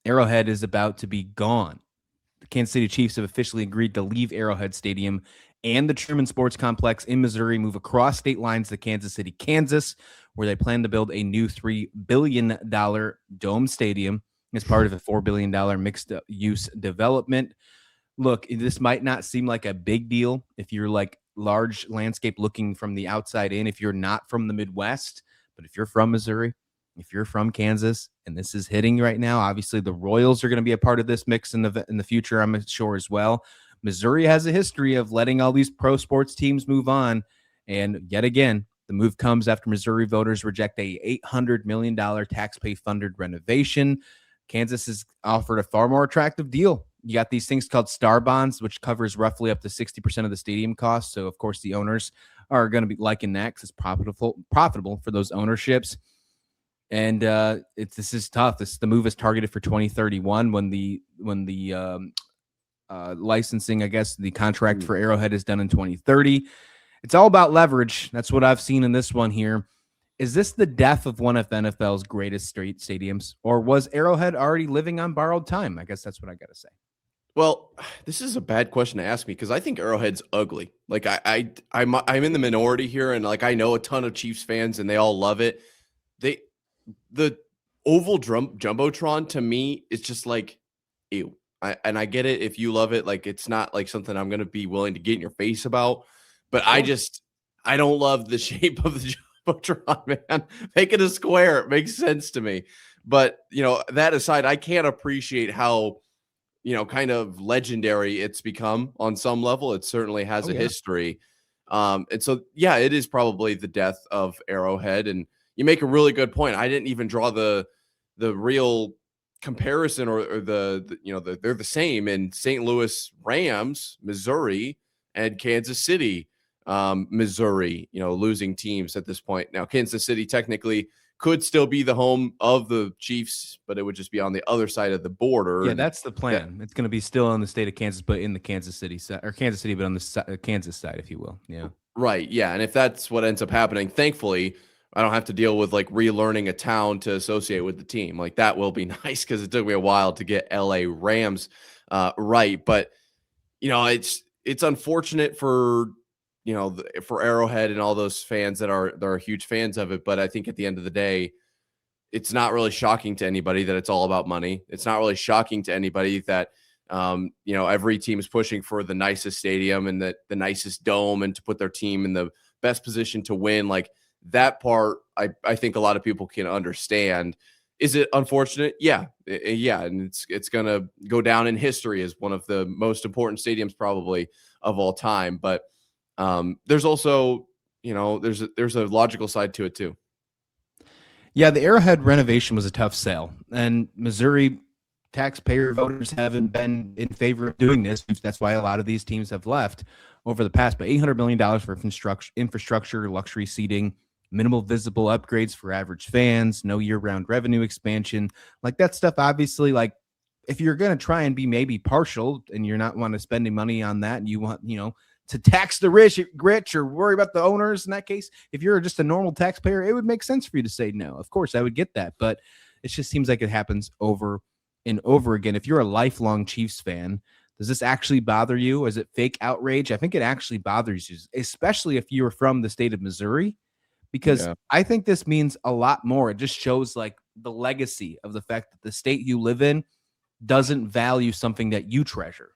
Arrowhead is about to be gone. The Kansas City Chiefs have officially agreed to leave Arrowhead Stadium and the Truman Sports Complex in Missouri, move across state lines to Kansas City, Kansas, where they plan to build a new $3 billion dome stadium as part of a $4 billion mixed use development. Look, this might not seem like a big deal if you're like large landscape looking from the outside in, if you're not from the Midwest, but if you're from Missouri, if you're from Kansas and this is hitting right now, obviously the Royals are going to be a part of this mix in the future, I'm sure as well. Missouri has a history of letting all these pro sports teams move on. And yet again, the move comes after Missouri voters reject a $800 million taxpayer-funded renovation. Kansas has offered a far more attractive deal. You got these things called star bonds, which covers roughly up to 60% of the stadium cost. So, of course, the owners are going to be liking that because it's profitable for those ownerships. And this is tough. The move is targeted for 2031 when the licensing, I guess, the contract for Arrowhead is done in 2030. It's all about leverage. That's what I've seen in this one here. Is this the death of one of NFL's greatest street stadiums, or was Arrowhead already living on borrowed time? I guess that's what I got to say. Well, this is a bad question to ask me because I think Arrowhead's ugly. Like I'm in the minority here, and like I know a ton of Chiefs fans, and they all love it. The oval jumbotron to me is just like ew. I get it if you love it. Like it's not like something I'm gonna be willing to get in your face about, but I don't love the shape of the jumbotron, man. Make it a square. It makes sense to me. But that aside, I can't appreciate how kind of legendary it's become on some level. It certainly has a history. And so, yeah, it is probably the death of Arrowhead. And you make a really good point. I didn't even draw the real comparison or they're the same in St. Louis Rams, Missouri, and Kansas City, Missouri, losing teams at this point. Now, Kansas City technically could still be the home of the Chiefs, but it would just be on the other side of the border. Yeah, that's the plan. It's going to be still in the state of Kansas, but in the Kansas City side, or Kansas City, but on the Kansas side, if you will. Yeah. Right. Yeah. And if that's what ends up happening, thankfully, I don't have to deal with like relearning a town to associate with the team. Like that will be nice because it took me a while to get LA Rams right. But, it's unfortunate for for Arrowhead and all those fans that are huge fans of it. But I think at the end of the day, it's not really shocking to anybody that it's all about money. It's not really shocking to anybody that, every team is pushing for the nicest stadium and the nicest dome and to put their team in the best position to win. Like that part, I think a lot of people can understand. Is it unfortunate? Yeah. Yeah. And it's going to go down in history as one of the most important stadiums probably of all time. But there's also, there's a logical side to it too. Yeah, the Arrowhead renovation was a tough sell, and Missouri taxpayer voters haven't been in favor of doing this. That's why a lot of these teams have left over the past. But $800 million for infrastructure, luxury seating, minimal visible upgrades for average fans, no year-round revenue expansion, like that stuff. Obviously, like if you're going to try and be maybe partial and you're not want to spending money on that, and you want to tax the rich or worry about the owners in that case. If you're just a normal taxpayer, it would make sense for you to say no. Of course, I would get that, but it just seems like it happens over and over again. If you're a lifelong Chiefs fan, does this actually bother you? Is it fake outrage? I think it actually bothers you, especially if you're from the state of Missouri, because I think this means a lot more. It just shows like the legacy of the fact that the state you live in doesn't value something that you treasure.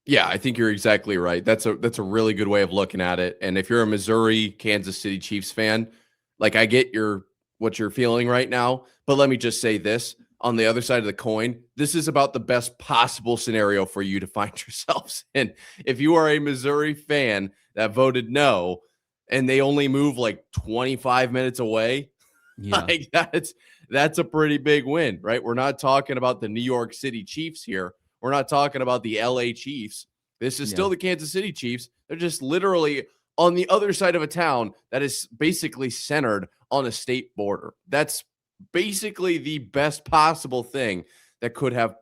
Yeah, I think you're exactly right. That's a really good way of looking at it. And if you're a Missouri, Kansas City Chiefs fan, like I get what you're feeling right now, but let me just say this on the other side of the coin, this is about the best possible scenario for you to find yourselves in. If you are a Missouri fan that voted no and they only move like 25 minutes away, like that's a pretty big win, right? We're not talking about the New York City Chiefs here. We're not talking about the LA Chiefs. This is still the Kansas City Chiefs. They're just literally on the other side of a town that is basically centered on a state border. That's basically the best possible thing that could have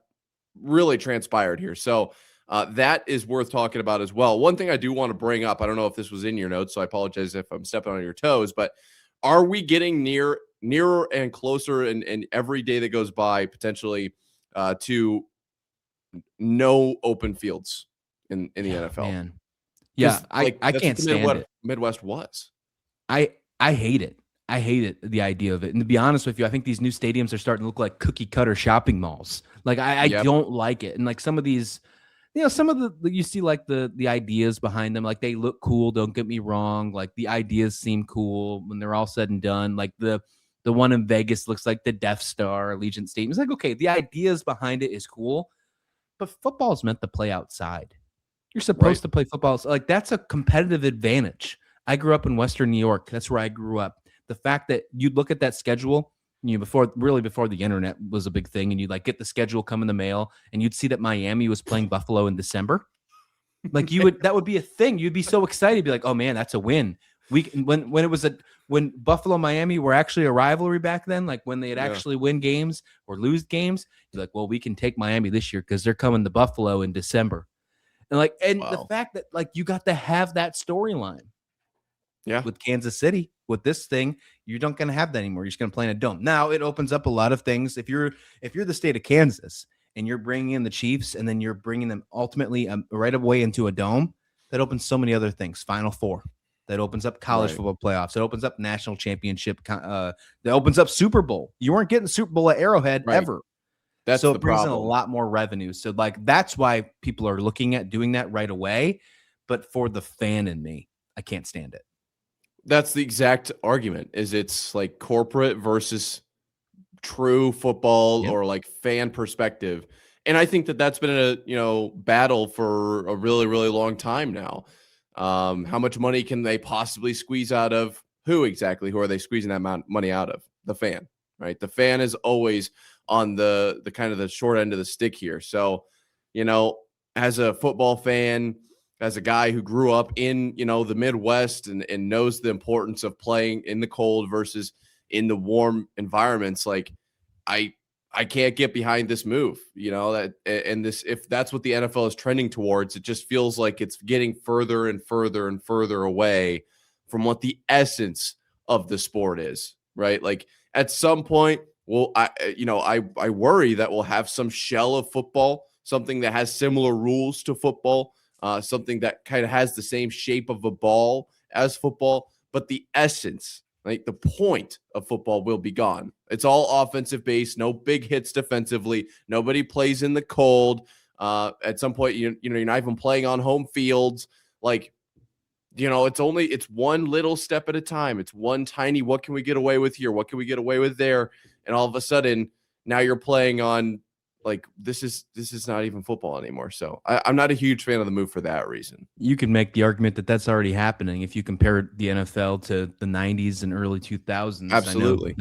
really transpired here. So that is worth talking about as well. One thing I do want to bring up, I don't know if this was in your notes, so I apologize if I'm stepping on your toes, but are we getting nearer and closer and every day that goes by potentially to no open fields in the NFL. Man. Yeah, I That's can't what the stand it. Midwest was. I hate it. I hate it, the idea of it. And to be honest with you, I think these new stadiums are starting to look like cookie cutter shopping malls. Like I Yep. don't like it. And like some of these, some of the you see like the ideas behind them, like they look cool, don't get me wrong. Like the ideas seem cool when they're all said and done. Like the one in Vegas looks like the Death Star, Allegiant Stadium. It's like, okay, the ideas behind it is cool, but football is meant to play outside. You're supposed to play football. So like that's a competitive advantage. I grew up in Western New York. That's where I grew up. The fact that you look at that schedule, before the internet was a big thing, and you'd like get the schedule come in the mail, and you'd see that Miami was playing Buffalo in December. Like that would be a thing. You'd be so excited, be like, oh man, that's a win. When Buffalo Miami were actually a rivalry back then, like when they'd actually win games or lose games, you're like, well, we can take Miami this year because they're coming to Buffalo in December. And the fact that like you got to have that storyline. Yeah. With Kansas City, with this thing, you're not going to have that anymore. You're just going to play in a dome. Now it opens up a lot of things. If you're the state of Kansas and you're bringing in the Chiefs and then you're bringing them ultimately right away into a dome, that opens so many other things. Final Four. That opens up college football playoffs. It opens up national championship. That opens up Super Bowl. You weren't getting Super Bowl at Arrowhead ever. So it brings in a lot more revenue. So like that's why people are looking at doing that right away. But for the fan in me, I can't stand it. That's the exact argument. Is it's like corporate versus true football or like fan perspective. And I think that that's been a battle for a really, really long time now. How much money can they possibly squeeze out of who exactly? Who are they squeezing that amount of money out of? The fan, right? The fan is always on the kind of the short end of the stick here. So, as a football fan, as a guy who grew up in, the Midwest and knows the importance of playing in the cold versus in the warm environments, like I can't get behind this move, if that's what the NFL is trending towards, it just feels like it's getting further and further and further away from what the essence of the sport is, right? Like at some point, I worry that we'll have some shell of football, something that has similar rules to football, something that kind of has the same shape of a ball as football, but the essence, like the point of football will be gone. It's all offensive based, no big hits defensively. Nobody plays in the cold. At some point, you're not even playing on home fields. Like, it's one little step at a time. It's one tiny, what can we get away with here? What can we get away with there? And all of a sudden, now you're playing on like this is not even football anymore. So I'm not a huge fan of the move for that reason. You can make the argument that that's already happening if you compare the NFL to the 90s and early 2000s. Absolutely.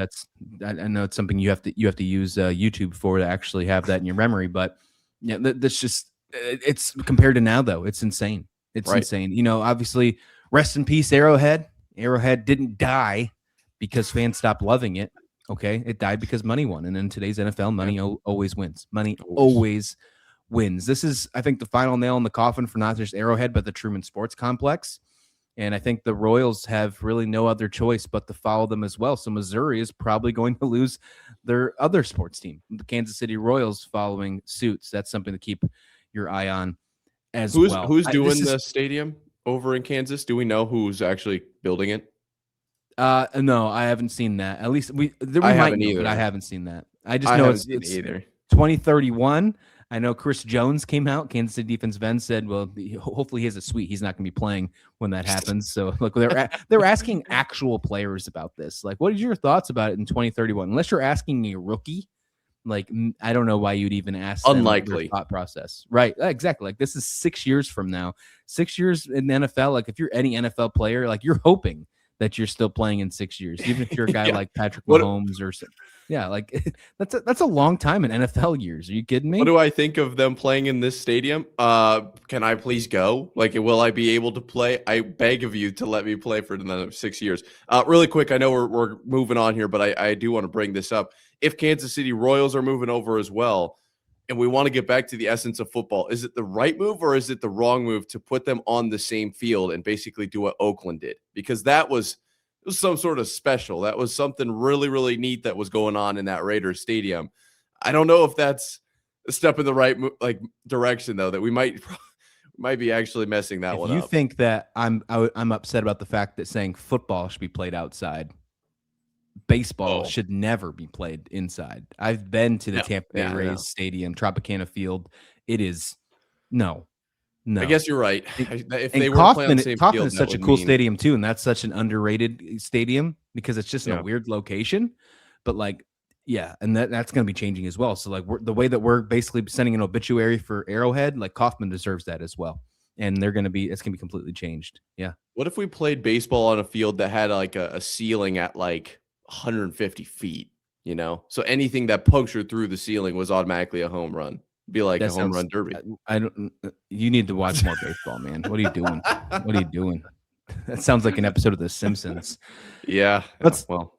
I know it's something you have to use YouTube for to actually have that in your memory, but yeah, that's just it's compared to now though. It's insane. It's insane. Obviously, rest in peace, Arrowhead. Arrowhead didn't die because fans stopped loving it. Okay, it died because money won, and in today's NFL, money always wins. Money always wins. This is, I think, the final nail in the coffin for not just Arrowhead, but the Truman Sports Complex. And I think the Royals have really no other choice but to follow them as well. So Missouri is probably going to lose their other sports team, the Kansas City Royals, following suit. So that's something to keep your eye on as well. Who's doing the stadium over in Kansas? Do we know who's actually building it? No, I haven't seen that. At least I haven't either. But I haven't seen that. I just know it's either. 2031. I know Chris Jones came out. Kansas City defensive end said, "Well, hopefully he has a suite. He's not going to be playing when that happens." So, look, they're asking actual players about this. Like, what are your thoughts about it in 2031? Unless you're asking a rookie, like I don't know why you'd even ask. Unlikely thought process, right? Exactly. Like this is 6 years from now. 6 years in the NFL. Like if you're any NFL player, like you're hoping that you're still playing in 6 years, even if you're a guy like Patrick Mahomes or something. Yeah, like that's a long time in NFL years. Are you kidding me? What do I think of them playing in this stadium? Can I please go? Like, will I be able to play? I beg of you to let me play for another 6 years. Really quick, I know we're moving on here, but I do want to bring this up. If Kansas City Royals are moving over as well, and we want to get back to the essence of football, is it the right move or is it the wrong move to put them on the same field and basically do what Oakland did? Because it was some sort of special. That was something really, really neat that was going on in that Raiders stadium. I don't know if that's step in the right direction though, that we might be actually messing that If one you up. think that I'm upset about the fact that saying football should be played outside, baseball Oh, should never be played inside. I've been to the no. Tampa Bay Yeah, I know. Rays Stadium, Tropicana Field. It is no, I no. guess you're right. And, If and they were to play on the same Kaufman field, is that such a would cool mean stadium too, and that's such an underrated stadium because it's just in a yeah. weird location. But like, yeah, and that's going to be changing as well. So like, the way that we're basically sending an obituary for Arrowhead, like Kaufman deserves that as well, and it's going to be completely changed. Yeah. What if we played baseball on a field that had like a ceiling at like 150 feet? You know, so anything that punctured through the ceiling was automatically a home run. Be like That a home sounds. run derby. I don't. You need to watch more baseball, man. What are you doing? What are you doing? That sounds like an episode of The Simpsons. Yeah. Let's Well,